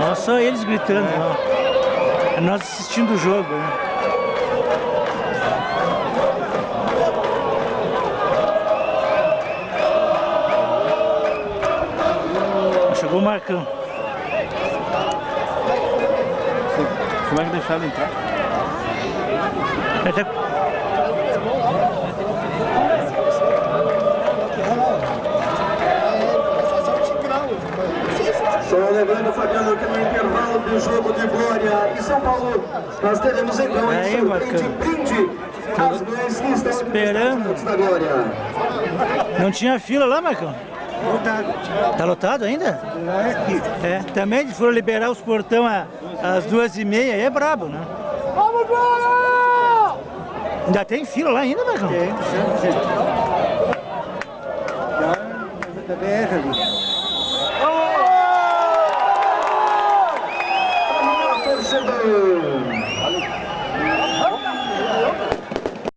Olha só eles gritando, ó. Nós assistindo o jogo, né? Chegou o Marcão. Como é que deixaram ele entrar? Só lembrando, Fabiano, que no intervalo do jogo de Glória em São Paulo, nós teremos então aí, brinde as mães que estão esperando da Glória. Não tinha fila lá, Marcão? Lotado. Tá lotado ainda? Lá é aqui. É, também se for liberar os portão às 2h30, aí é brabo, né? Vamos, Glória! Ainda tem fila lá ainda, Marcão? Tem, sempre. Da BR ali. Torcedor!